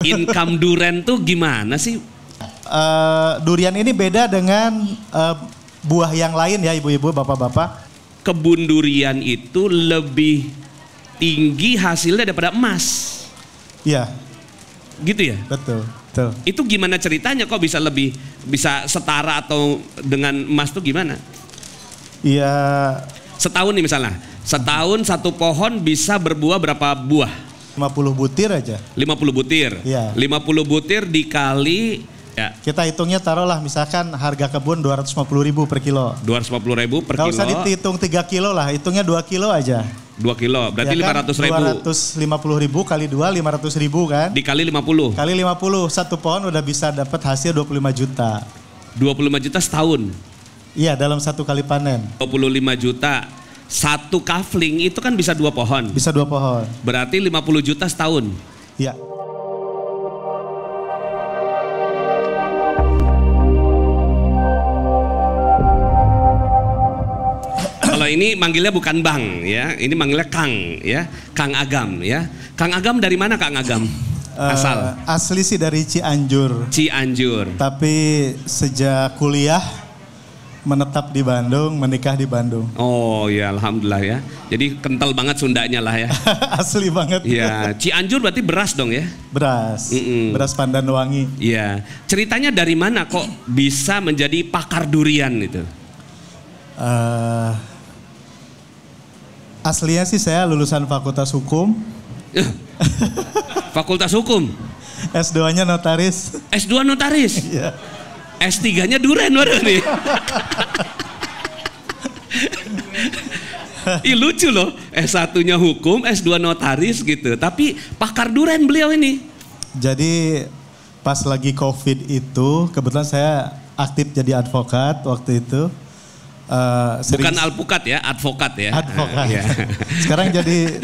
income durian tuh gimana sih? Durian ini beda dengan buah yang lain ya ibu-ibu, bapak-bapak. Kebun durian itu lebih tinggi hasilnya daripada emas. Iya. Gitu ya? Betul, betul. Itu gimana ceritanya kok bisa setara atau dengan emas tuh gimana? Iya. Setahun nih misalnya, setahun satu pohon bisa berbuah berapa buah? 50 butir aja. 50 butir. Iya. 50 butir dikali ya. Kita hitungnya taruhlah misalkan harga kebun 250.000 per kilo. 250.000 per Gak kilo. usah dihitung 3 kilo lah, hitungnya 2 kilo aja. 2 kilo, berarti Ya kan? 500.000. 250.000 kali 2, 500.000 kan? Dikali 50. Kali 50, satu pohon udah bisa dapat hasil 25 juta. 25 juta setahun. Iya, dalam satu kali panen. 25 juta. Satu kafling itu kan bisa 2 pohon. Bisa 2 pohon. Berarti 50 juta setahun. Iya. Kalau ini manggilnya bukan Bang ya, ini manggilnya Kang ya, Kang Agam ya. Kang Agam dari mana Kang Agam? Asal? Asli sih dari Cianjur. Cianjur. Tapi sejak kuliah menetap di Bandung, menikah di Bandung. Oh ya alhamdulillah ya. Jadi kental banget Sundanya lah ya. Asli banget. Ya, Cianjur berarti beras dong ya? Beras. Beras pandan wangi. Iya. Ceritanya dari mana kok bisa menjadi pakar durian itu? Aslinya sih saya lulusan Fakultas Hukum. Fakultas Hukum. S2-nya notaris. S2 notaris. Iya. S3-nya duren baru nih. Ih lucu loh, S1-nya hukum, S2 notaris gitu. Tapi pakar duren beliau ini. Jadi pas lagi COVID itu, kebetulan saya aktif jadi advokat waktu itu. Bukan alpukat ya, advokat ya. Advokat. Ya. Sekarang jadi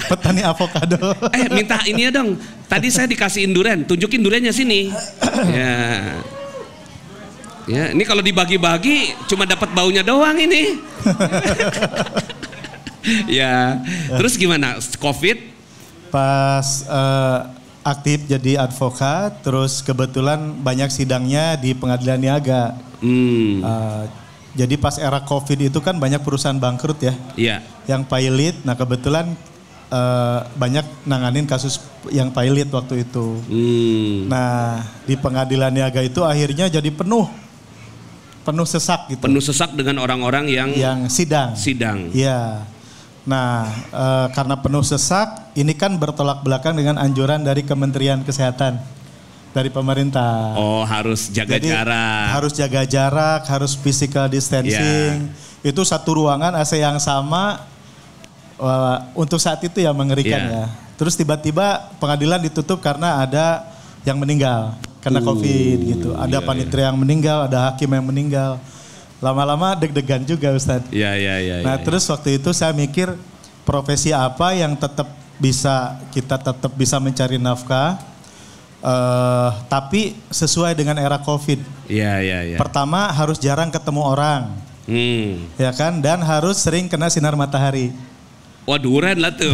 petani avocado. Minta ini ya dong. Tadi saya dikasihin duren, tunjukin durennya sini. Ya. Ya, ini kalau dibagi-bagi cuma dapat baunya doang ini. Ya. Terus gimana? Covid? Pas aktif jadi advokat, terus kebetulan banyak sidangnya di Pengadilan Niaga. Jadi pas era Covid itu kan banyak perusahaan bangkrut ya. Iya. Yang pilot, nah kebetulan banyak nanganin kasus yang pilot waktu itu. Nah di Pengadilan Niaga itu akhirnya jadi penuh sesak gitu. Penuh sesak dengan orang-orang yang sidang. Iya. Nah karena penuh sesak, ini kan bertolak belakang dengan anjuran dari Kementerian Kesehatan. Dari pemerintah. Oh harus jaga jarak. Harus jaga jarak, harus physical distancing. Yeah. Itu satu ruangan AC yang sama untuk saat itu ya mengerikan ya. Terus tiba-tiba pengadilan ditutup karena ada yang meninggal karena COVID gitu. Ada panitia yang meninggal, ada hakim yang meninggal. Lama-lama deg-degan juga Ustadz. Iya. Nah terus waktu itu saya mikir profesi apa yang kita tetap bisa mencari nafkah. Tapi sesuai dengan era COVID. Iya. Pertama harus jarang ketemu orang, ya kan, dan harus sering kena sinar matahari. Wah duren lah tuh.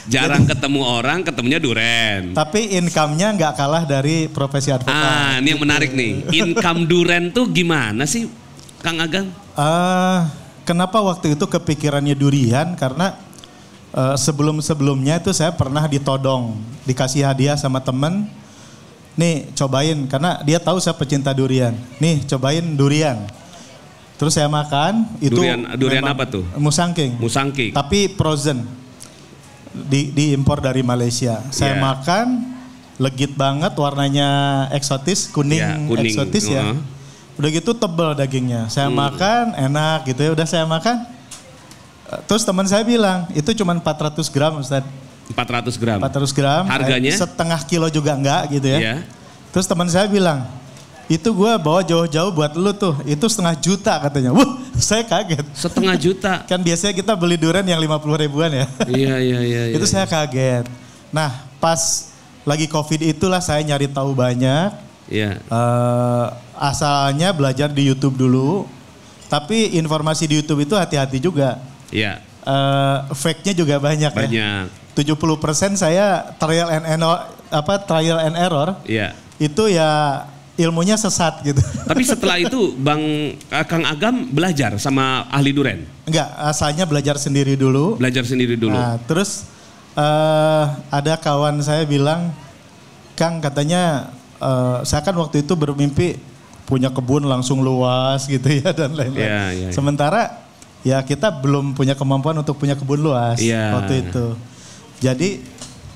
Jarang ketemu orang, ketemunya duren. Tapi income-nya nggak kalah dari profesi advokat. Ini yang menarik nih. Income duren tuh gimana sih, Kang Agam? Kenapa waktu itu kepikirannya durian? Karena sebelumnya itu saya pernah ditodong, dikasih hadiah sama temen. Nih cobain, karena dia tahu saya pecinta durian. Nih cobain durian. Terus saya makan, itu durian apa tuh? Musangking. Tapi frozen, diimpor dari Malaysia. Saya makan, legit banget, warnanya eksotis, kuning. Eksotis ya. Udah gitu tebel dagingnya. Saya makan, enak gitu ya. Udah saya makan. Terus teman saya bilang, itu cuma 400 gram Ustaz. 400 gram? 400 gram. Harganya? Setengah kilo juga enggak gitu ya. Iya. Terus teman saya bilang, itu gue bawa jauh-jauh buat lu tuh, itu 500 juta katanya. Wuh, saya kaget. 500 juta? Kan biasanya kita beli durian yang 50 ribuan ya. Iya. Itu saya kaget. Nah pas lagi COVID itulah saya nyari tahu banyak. Iya. Asalnya belajar di YouTube dulu. Tapi informasi di YouTube itu hati-hati juga. Iya. Fake-nya juga banyak. Ya. 70% saya trial and error. Iya. Itu ya ilmunya sesat gitu. Tapi setelah itu Kang Agam belajar sama ahli duren? Enggak, asalnya belajar sendiri dulu. Belajar sendiri dulu. Nah, terus ada kawan saya bilang, Kang katanya saya kan waktu itu bermimpi punya kebun langsung luas gitu ya dan lain-lain. Yeah. Sementara ya kita belum punya kemampuan untuk punya kebun luas waktu itu. Jadi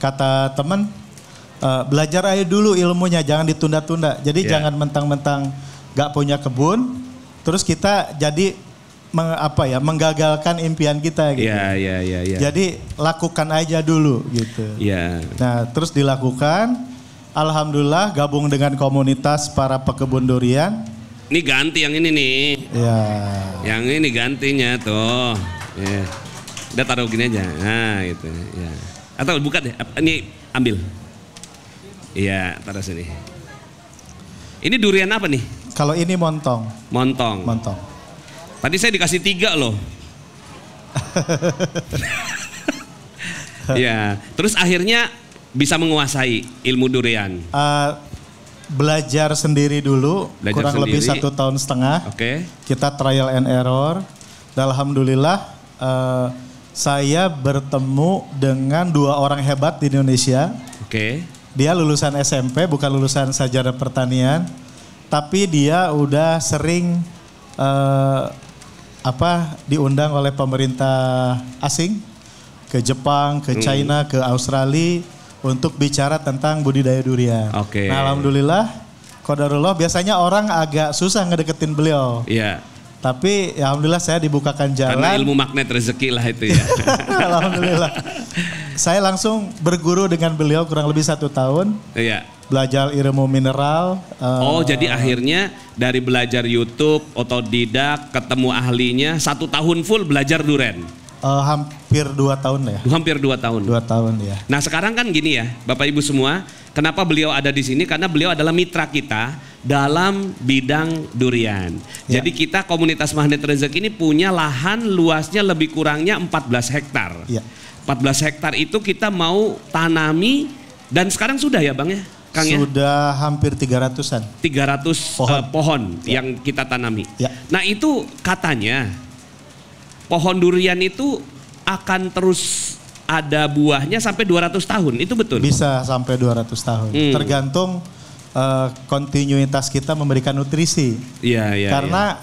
kata teman, belajar aja dulu ilmunya, jangan ditunda-tunda. Jadi jangan mentang-mentang gak punya kebun, terus kita jadi menggagalkan impian kita gitu. Iya. Jadi lakukan aja dulu gitu. Iya. Nah terus dilakukan, alhamdulillah gabung dengan komunitas para pekebun durian. Ini ganti yang ini nih. Ya. Yang ini gantinya tuh. Ya. Udah taruh gini aja. Nah itu. Ya. Atau buka deh. Ini ambil. Iya, taruh sini. Ini durian apa nih? Kalau ini montong. Montong. Tadi saya dikasih 3 loh. Ya. Terus akhirnya bisa menguasai ilmu durian. Belajar sendiri dulu, kurang lebih 1,5 tahun. Oke. Kita trial and error. Dan alhamdulillah saya bertemu dengan 2 orang hebat di Indonesia. Oke. Dia lulusan SMP, bukan lulusan sarjana pertanian, tapi dia udah sering diundang oleh pemerintah asing ke Jepang, ke China, ke Australia untuk bicara tentang budidaya durian. Oke. Nah, alhamdulillah, qadarullah, biasanya orang agak susah ngedeketin beliau. Iya. Tapi ya alhamdulillah saya dibukakan jalan. Karena ilmu magnet rezeki lah itu ya. Alhamdulillah. Saya langsung berguru dengan beliau kurang lebih 1 tahun. Iya. Belajar ilmu mineral. Jadi akhirnya dari belajar YouTube, otodidak, ketemu ahlinya, 1 tahun full belajar duren. Hampir 2 tahun ya. Hampir 2 tahun. 2 tahun ya. Nah sekarang kan gini ya, Bapak Ibu semua, kenapa beliau ada di sini? Karena beliau adalah mitra kita dalam bidang durian. Ya. Jadi kita komunitas Magnet Rezeki ini punya lahan luasnya lebih kurangnya 14 hektar. Ya. 14 hektar itu kita mau tanami dan sekarang sudah ya Bang ya? Kang Sudah hampir 300-an. 300 pohon yang kita tanami. Ya. Nah itu katanya pohon durian itu akan terus ada buahnya sampai 200 tahun, itu betul? Bisa sampai 200 tahun. Tergantung kontinuitas kita memberikan nutrisi. Iya. Karena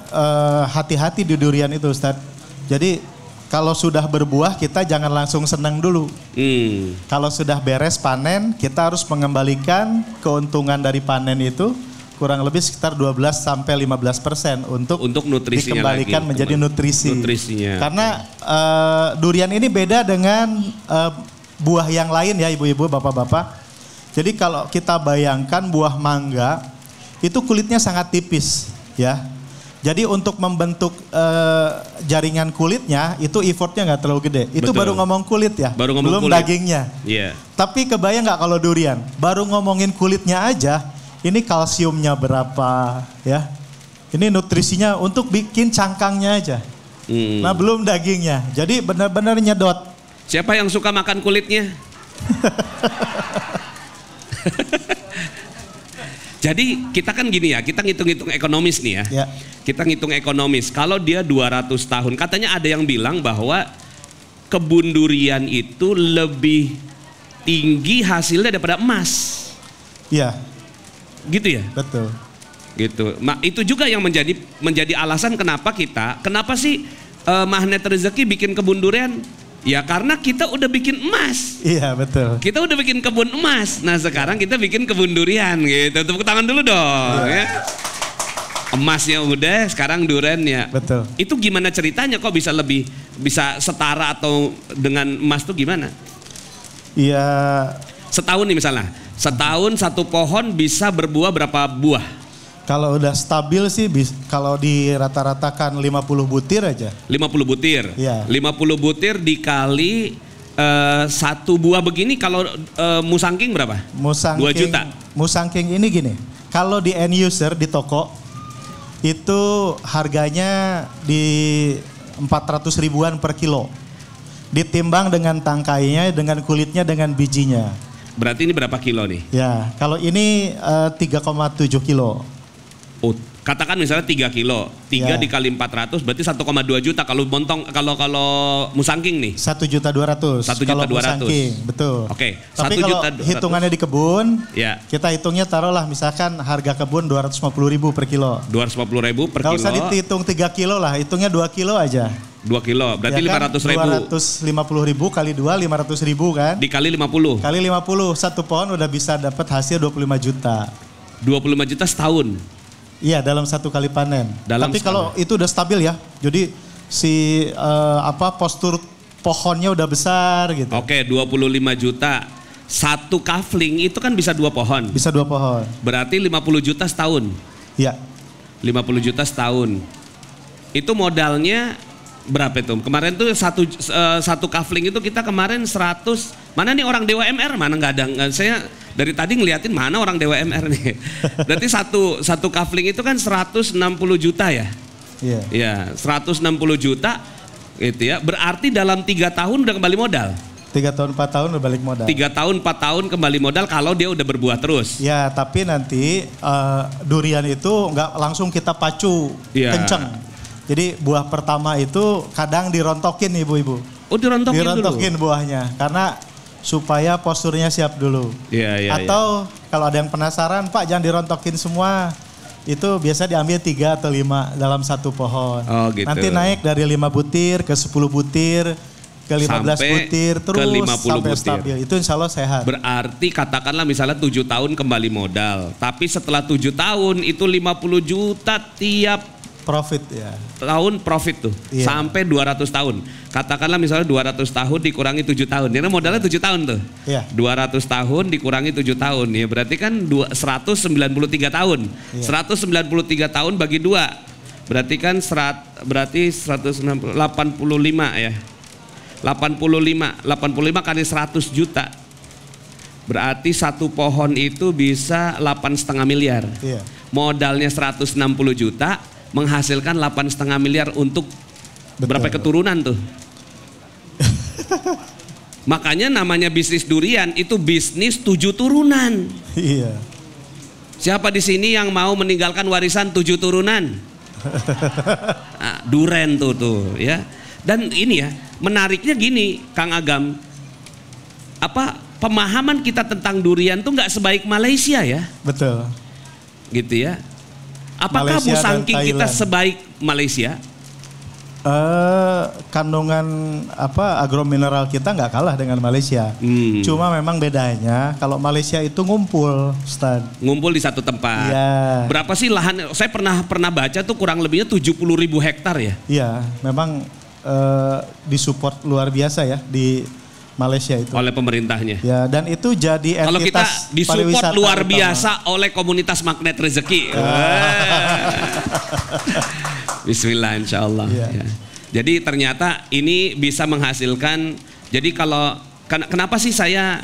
hati-hati di durian itu Ustadz. Jadi kalau sudah berbuah kita jangan langsung senang dulu. Kalau sudah beres panen kita harus mengembalikan keuntungan dari panen itu kurang lebih sekitar 12-15% untuk nutrisinya dikembalikan lagi, menjadi nutrisinya. Karena durian ini beda dengan buah yang lain ya ibu-ibu, bapak-bapak. Jadi kalau kita bayangkan buah mangga itu kulitnya sangat tipis ya. Jadi untuk membentuk jaringan kulitnya itu effortnya nggak terlalu gede. Itu betul. Baru ngomong kulit ya, belum kulit. Dagingnya. Yeah. Tapi kebayang nggak kalau durian? Baru ngomongin kulitnya aja, ini kalsiumnya berapa ya? Ini nutrisinya untuk bikin cangkangnya aja. Nah belum dagingnya. Jadi benar-benar nyedot. Siapa yang suka makan kulitnya? Jadi kita kan gini ya, kita ngitung-ngitung ekonomis nih ya. Kita ngitung ekonomis, kalau dia 200 tahun, katanya ada yang bilang bahwa kebun durian itu lebih tinggi hasilnya daripada emas. Iya. Gitu ya? Betul. Gitu. Itu juga yang menjadi alasan kenapa sih Magnet Rezeki bikin kebun durian? Ya karena kita udah bikin emas. Iya betul. Kita udah bikin kebun emas. Nah sekarang kita bikin kebun durian gitu. Tepuk tangan dulu dong. Ya. Emasnya udah, sekarang duriannya. Betul. Itu gimana ceritanya kok bisa setara atau dengan emas tuh gimana? Iya. Setahun nih misalnya. Setahun satu pohon bisa berbuah berapa buah? Kalau udah stabil sih, kalau di rata-ratakan 50 butir aja. 50 butir? Iya. 50 butir dikali satu buah begini kalau musangking berapa? 2 juta? Musangking ini gini, kalau di end user di toko, itu harganya di 400 ribuan per kilo. ditimbang dengan tangkainya, dengan kulitnya, dengan bijinya. Berarti ini berapa kilo nih? Ya, kalau ini 3,7 kilo. Oh, katakan misalnya 3 kilo, 3 dikali 400 berarti 1,2 juta kalau montong, kalau musangking nih. 1.200.000. 1.200.000. Betul. Oke. Tapi kalau hitungannya di kebun, kita hitungnya taruhlah misalkan harga kebun 250.000 per kilo. 250.000 per kilo. Gak usah dihitung 3 kilo lah, hitungnya 2 kilo aja. 2 kilo, berarti ya kan? 500.000. 250.000 kali 2, 500.000 kan? Dikali 50. Kali 50, satu pohon udah bisa dapat hasil 25 juta. 25 juta setahun? Iya, dalam satu kali panen. Tapi kalau itu udah stabil ya, jadi si postur pohonnya udah besar gitu. Oke, 25 juta. Satu kafling itu kan bisa 2 pohon. Bisa 2 pohon. Berarti 50 juta setahun? Iya. 50 juta setahun. Itu modalnya berapa itu? Kemarin tuh satu kafling itu kita kemarin 100. Mana nih orang Dewa MR? Mana nggak ada? Saya dari tadi ngeliatin mana orang Dewa MR nih. Berarti satu kafling itu kan 160 juta ya? Iya. Iya, 160 juta gitu ya. Berarti dalam 3 tahun udah kembali modal. 3 tahun 4 tahun udah balik modal. 3 tahun 4 tahun kembali modal kalau dia udah berbuah terus. Ya, tapi nanti durian itu nggak langsung kita pacu kenceng. Jadi buah pertama itu kadang dirontokin ibu-ibu. Oh, dirontokin dulu? Buahnya karena supaya posturnya siap dulu. Iya. Atau kalau ada yang penasaran, Pak jangan dirontokin semua. Itu biasa diambil 3 atau 5 dalam satu pohon. Oh, gitu. Nanti naik dari 5 butir ke 10 butir ke 15 butir terus sampai butir. Stabil. Itu insya Allah sehat. Berarti katakanlah misalnya 7 tahun kembali modal. Tapi setelah 7 tahun itu 50 juta tiap profit ya. Tahun profit tuh. Iya. Sampai 200 tahun. Katakanlah misalnya 200 tahun dikurangi 7 tahun. Karena modalnya 7 tahun tuh. Iya. 200 tahun dikurangi 7 tahun. Ya berarti kan 193 tahun. Iya. 193 tahun bagi 2. Berarti kan 185 ya. 85 kali 100 juta. Berarti satu pohon itu bisa 8,5 miliar. Iya. Modalnya 160 juta. Menghasilkan 8,5 miliar untuk berapa keturunan tuh? Makanya namanya bisnis durian itu bisnis 7 turunan. Iya. Siapa di sini yang mau meninggalkan warisan 7 turunan? Nah, duren tuh ya. Dan ini ya, menariknya gini, Kang Agam. Pemahaman kita tentang durian tuh nggak sebaik Malaysia ya? Betul. Gitu ya. Apakah musangking kita sebaik Malaysia? Kandungan agromineral kita nggak kalah dengan Malaysia. Cuma memang bedanya kalau Malaysia itu ngumpul, Ustaz. Ngumpul di satu tempat. Iya. Berapa sih lahan? Saya pernah baca tuh kurang lebihnya 70.000 hektar ya. Iya, memang disupport luar biasa ya di Malaysia itu. Oleh pemerintahnya. Ya, dan itu jadi entitas kalau kita disupport luar biasa oleh komunitas Magnet Rezeki. Bismillah insyaallah. Ya. Jadi ternyata ini bisa menghasilkan. Jadi kenapa sih saya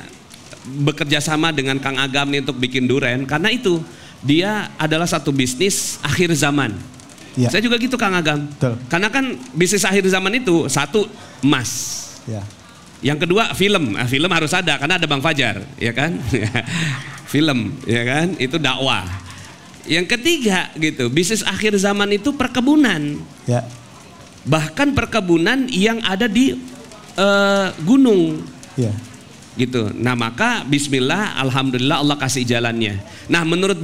bekerja sama dengan Kang Agam nih untuk bikin duren? Karena itu dia adalah satu bisnis akhir zaman. Ya. Saya juga gitu Kang Agam. Betul. Karena kan bisnis akhir zaman itu satu emas. Ya. Yang kedua film, film harus ada karena ada Bang Fajar, ya kan? Film, ya kan? Itu dakwah. Yang ketiga gitu, bisnis akhir zaman itu perkebunan. Ya. Bahkan perkebunan yang ada di gunung. Ya. Gitu. Nah maka Bismillah, Alhamdulillah Allah kasih jalannya. Nah menurut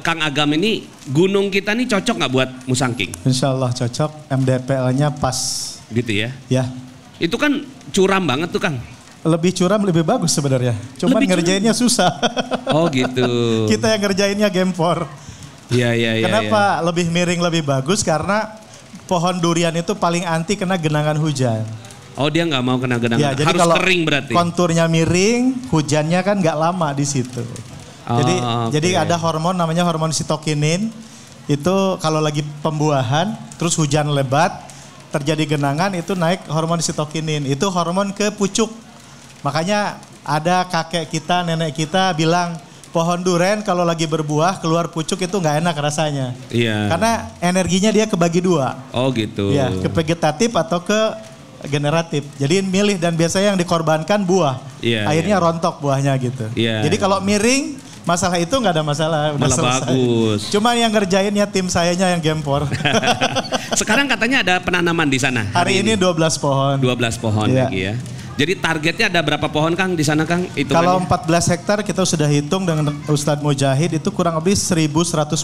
Kang Agam ini gunung kita nih cocok nggak buat musangking? Insya Allah cocok, MDPL-nya pas. Gitu ya? Ya. Itu kan curam banget tuh Kang. Lebih curam lebih bagus sebenarnya. Cuman ngerjainnya susah. Oh gitu. Kita yang ngerjainnya gempor. Iya. Kenapa lebih miring lebih bagus? Karena pohon durian itu paling anti kena genangan hujan. Oh dia nggak mau kena genangan. Ya, jadi harus kering berarti. Konturnya miring, hujannya kan nggak lama di situ. Jadi ada hormon namanya hormon sitokinin. Itu kalau lagi pembuahan, terus hujan lebat. Terjadi genangan itu naik hormon sitokinin, itu hormon ke pucuk. Makanya ada kakek kita, nenek kita bilang pohon duren kalau lagi berbuah keluar pucuk itu nggak enak rasanya. Iya. Karena energinya dia kebagi 2. Oh gitu. Ya, ke vegetatif atau ke generatif. Jadi milih dan biasanya yang dikorbankan buah. Akhirnya rontok buahnya gitu. Jadi kalau miring, masalah itu nggak ada masalah. Udah selesai. Bagus. Cuma yang ngerjainnya tim sayanya yang gempor. Sekarang katanya ada penanaman di sana. Hari ini 12 pohon. 12 pohon lagi ya. Jadi targetnya ada berapa pohon Kang di sana Kang? Kalau 14 hektar kita sudah hitung dengan Ustadz Mujahid itu kurang lebih 1.100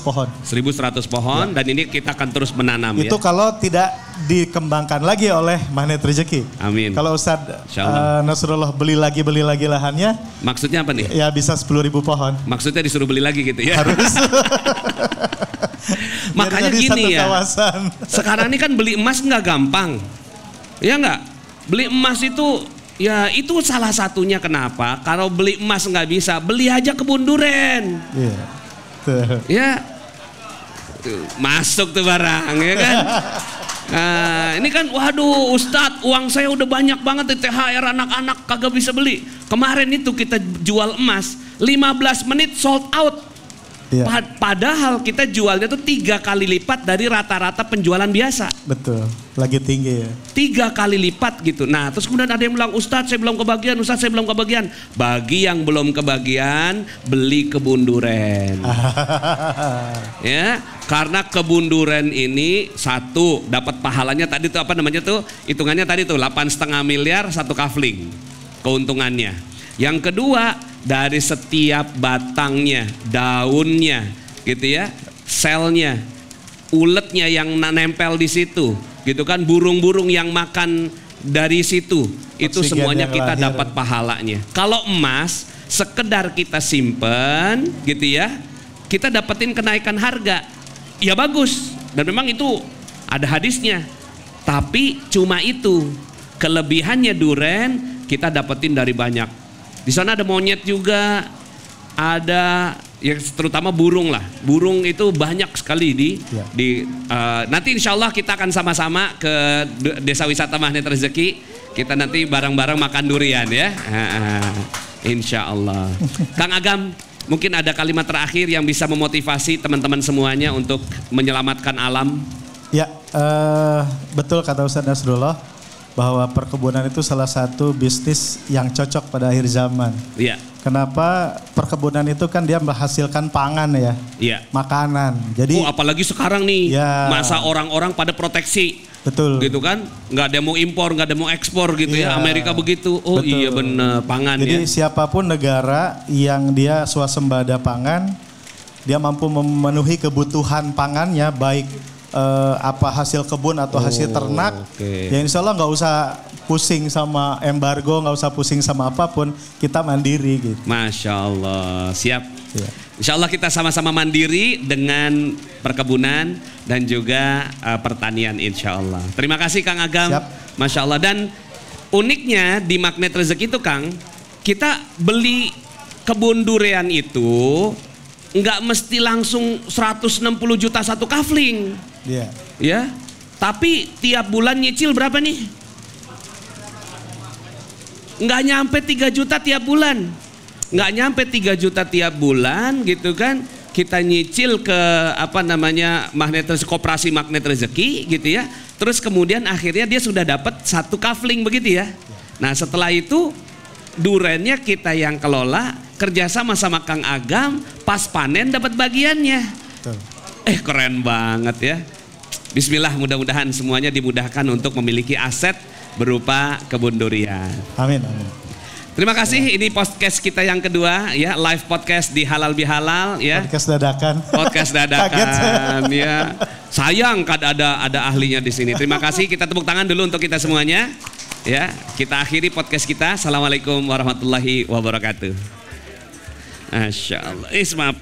pohon. 1.100 pohon dan ini kita akan terus menanam itu kalau tidak dikembangkan lagi oleh Magnet Rezeki. Amin. Kalau Ustadz Nasrullah beli lagi lahannya. Maksudnya apa nih? Ya bisa 10.000 pohon. Maksudnya disuruh beli lagi gitu ya? Harus. Makanya gini ya. Kawasan. Sekarang ini kan beli emas nggak gampang. Ya nggak? Beli emas itu ya itu salah satunya kenapa. Kalau beli emas nggak bisa, beli aja kebun duren. Ya masuk tuh barang ya kan. Nah, ini kan waduh Ustadz uang saya udah banyak banget di THR anak-anak kagak bisa beli. Kemarin itu kita jual emas 15 menit sold out. Padahal kita jualnya tuh 3 kali lipat dari rata-rata penjualan biasa. Betul, lagi tinggi ya. 3 kali lipat gitu. Nah terus kemudian ada yang bilang Ustadz saya belum kebagian, Ustadz saya belum kebagian. Bagi yang belum kebagian beli kebun duren. Ya, karena kebun duren ini satu dapat pahalanya tadi tuh apa namanya tuh hitungannya tadi tuh 8,5 miliar 1 kafling keuntungannya. Yang kedua dari setiap batangnya, daunnya, gitu ya, selnya, uletnya yang nempel di situ, gitu kan, burung-burung yang makan dari situ, itu semuanya kita dapat pahalanya. Kalau emas, sekedar kita simpen, gitu ya, kita dapetin kenaikan harga, ya bagus, dan memang itu ada hadisnya. Tapi cuma itu, kelebihannya duren kita dapetin dari banyak. Di sana ada monyet juga, ada ya terutama burung lah. Burung itu banyak sekali nanti insya Allah kita akan sama-sama ke Desa Wisata Magnet Rezeki. Kita nanti bareng-bareng makan durian ya. Insya Allah. Kang Agam, mungkin ada kalimat terakhir yang bisa memotivasi teman-teman semuanya untuk menyelamatkan alam. Ya, betul kata Ustadz Nasrullah. Bahwa perkebunan itu salah satu bisnis yang cocok pada akhir zaman. Iya. Kenapa? Perkebunan itu kan dia menghasilkan pangan ya. Iya. Makanan. Jadi apalagi sekarang nih masa orang-orang pada proteksi. Betul. Gitu kan? Nggak ada mau impor, nggak ada mau ekspor gitu ya. Amerika begitu. Oh betul. Iya benar, pangan. Jadi siapapun negara yang dia swasembada pangan, dia mampu memenuhi kebutuhan pangannya baik apa hasil kebun atau hasil ternak, ya insya Allah nggak usah pusing sama embargo, nggak usah pusing sama apapun, kita mandiri gitu. Masya Allah, siap. Ya. Insya Allah kita sama-sama mandiri dengan perkebunan dan juga pertanian insya Allah. Terima kasih Kang Agam, siap. Masya Allah. Dan uniknya di Magnet Rezeki itu Kang, kita beli kebun durian itu nggak mesti langsung 160 juta 1 kafling. Iya. Ya. Tapi tiap bulan nyicil berapa nih? Nggak nyampe 3 juta tiap bulan. Nggak nyampe 3 juta tiap bulan gitu kan. Kita nyicil ke apa namanya koperasi Magnet Rezeki gitu ya. Terus kemudian akhirnya dia sudah dapat 1 kafling begitu ya. Nah setelah itu durennya kita yang kelola, kerjasama sama Kang Agam, pas panen dapat bagiannya. Keren banget ya. Bismillah, mudah-mudahan semuanya dimudahkan untuk memiliki aset berupa kebun durian. Amin, amin. Terima kasih, ini podcast kita yang kedua ya, live podcast di Halal Bihalal ya. Podcast dadakan. Podcast dadakan ya. Sayang kan ada ahlinya di sini. Terima kasih, kita tepuk tangan dulu untuk kita semuanya. Ya, kita akhiri podcast kita. Assalamualaikum warahmatullahi wabarakatuh. Masya Allah. Maaf.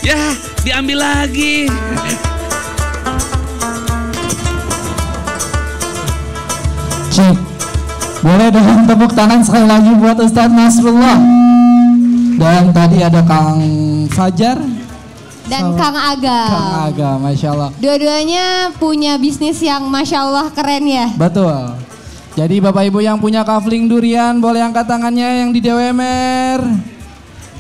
Ya, diambil lagi. Cik, boleh dengan tepuk tangan sekali lagi buat Ustadz Nasrullah. Dan tadi ada Kang Fajar dan Kang Agam. Kang Agam, Masya Allah. Dua-duanya punya bisnis yang Masya Allah keren ya. Betul. Jadi Bapak Ibu yang punya kafling durian boleh angkat tangannya yang di DWMR.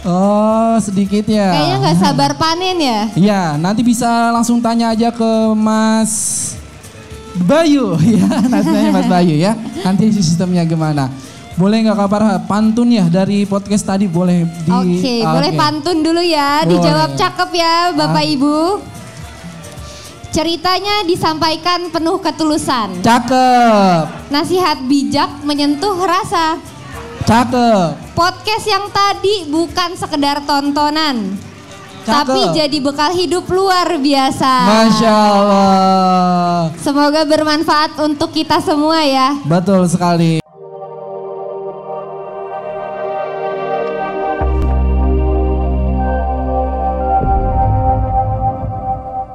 Oh sedikit ya. Kayaknya nggak sabar panen ya. Iya nanti bisa langsung tanya aja ke Mas Bayu ya, nasihatnya Mas Bayu ya. Nanti sistemnya gimana? Boleh nggak Kak Farha pantun ya dari podcast tadi boleh di. Oke, boleh pantun dulu ya, boleh. Dijawab cakep ya Bapak Ibu. Ceritanya disampaikan penuh ketulusan. Cakep. Nasihat bijak menyentuh rasa. Cakep. Podcast yang tadi bukan sekedar tontonan. Cakep. Tapi jadi bekal hidup luar biasa. Masya Allah. Semoga bermanfaat untuk kita semua ya. Betul sekali.